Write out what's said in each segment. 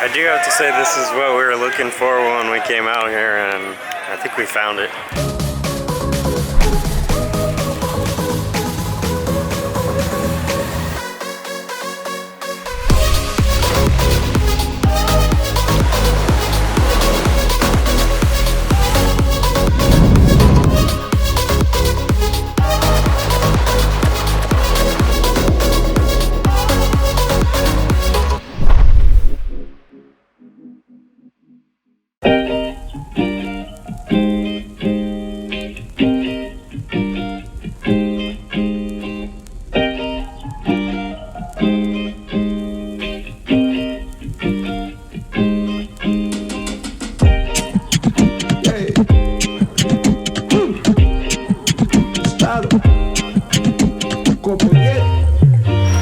I do have to say this is what we were looking for when we came out here, and I think we found it.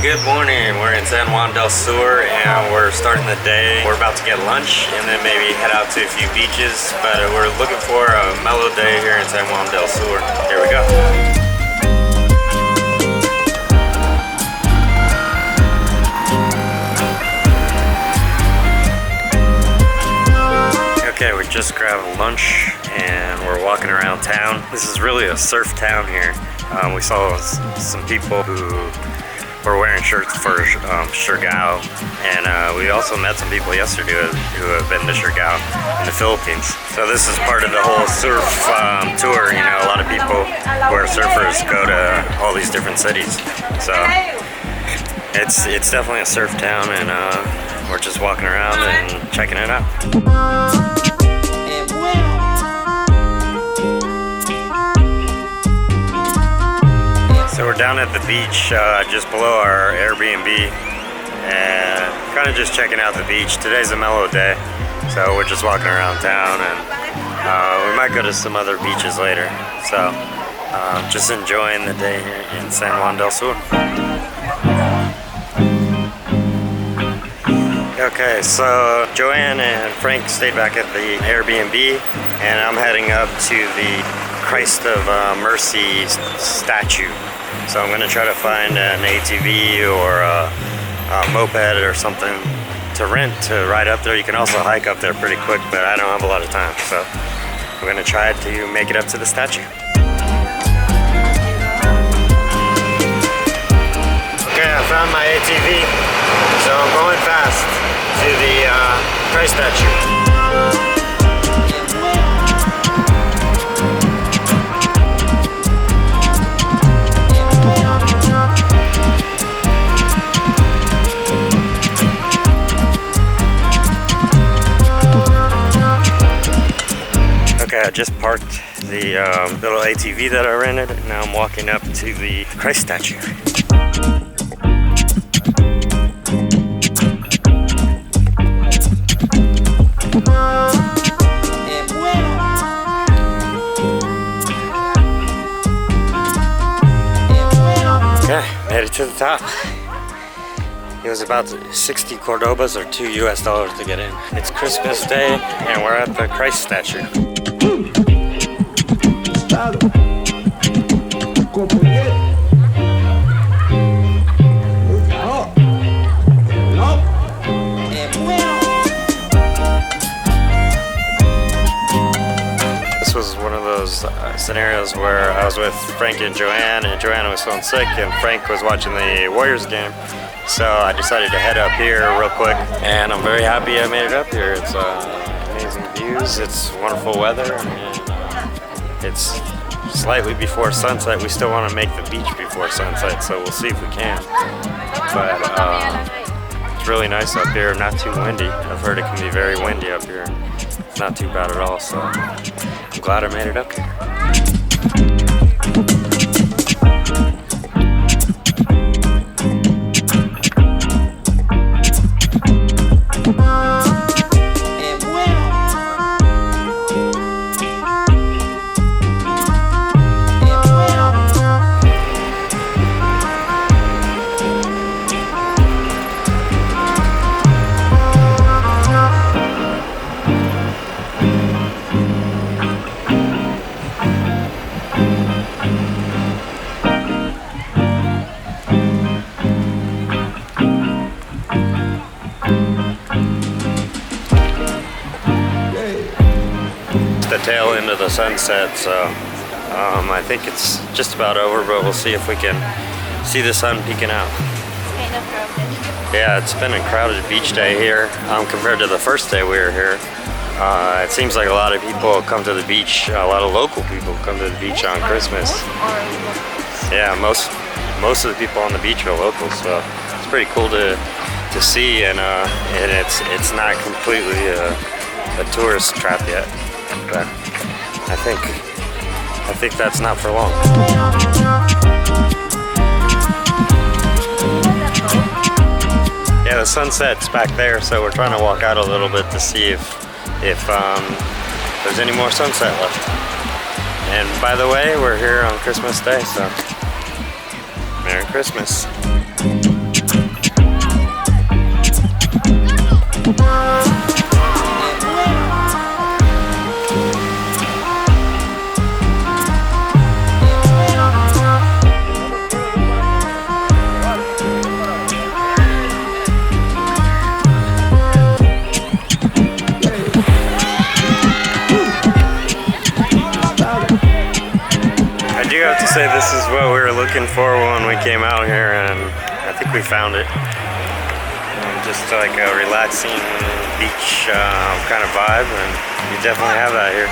Good morning, we're in Juan Del Sur and we're starting the day. We're about to get lunch and then maybe head out to a few beaches, but we're looking for a mellow day here in Juan Del Sur. Here we go. Okay, we just grabbed lunch and we're walking around town. This is really a surf town here. We saw some people who were wearing shirts for Siargao, and we also met some people yesterday who have been to Siargao in the Philippines. So this is part of the whole surf tour. You know, a lot of people who are surfers go to all these different cities. So it's definitely a surf town, and we're just walking around and checking it out. So we're down at the beach just below our Airbnb and kind of just checking out the beach. Today's a mellow day, so we're just walking around town, and we might go to some other beaches later. So just enjoying the day here in Juan Del Sur. Okay, so Joann and Frank stayed back at the Airbnb, and I'm heading up to the Christ of Mercy statue. So I'm going to try to find an ATV or a moped or something to rent to ride up there. You can also hike up there pretty quick, but I don't have a lot of time. So I'm going to try to make it up to the statue. Okay, I found my ATV. So I'm going fast to the Christ statue. Okay, I just parked the little ATV that I rented, and now I'm walking up to the Christ statue. Okay, made it to the top. It was about 60 Cordobas or $2 US to get in. It's Christmas Day and we're at the Christ statue. This was one of those scenarios where I was with Frank and Joann was feeling sick, and Frank was watching the Warriors game. So I decided to head up here real quick, and I'm very happy I made it up here. It's amazing views, it's wonderful weather, and it's slightly before sunset. We still want to make the beach before sunset, so we'll see if we can. But it's really nice up here, not too windy. I've heard it can be very windy up here. It's not too bad at all, so I'm glad I made it up here. tail end of the sunset, so I think it's just about over, but we'll see if we can see the sun peeking out. Kind of crowded. Yeah, it's been a crowded beach day here compared to the first day we were here. It seems like a lot of people come to the beach, a lot of local people come to the beach on Christmas. Yeah, most of the people on the beach are locals, so it's pretty cool to see, and it's not completely a tourist trap yet, but I think that's not for long. Yeah, the sunset's back there, so we're trying to walk out a little bit to see if there's any more sunset left. And by the way, we're here on Christmas Day, so Merry Christmas. I do have to say this is what we were looking for when we came out here, and I think we found it. Just like a relaxing beach kind of vibe, and you definitely have that here.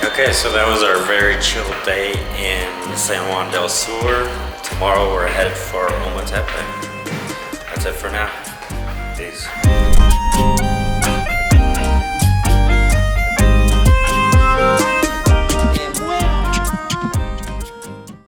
Okay, so that was our very chill day in San Juan del Sur. Tomorrow we're headed for Ometepe. That's it for now. Peace.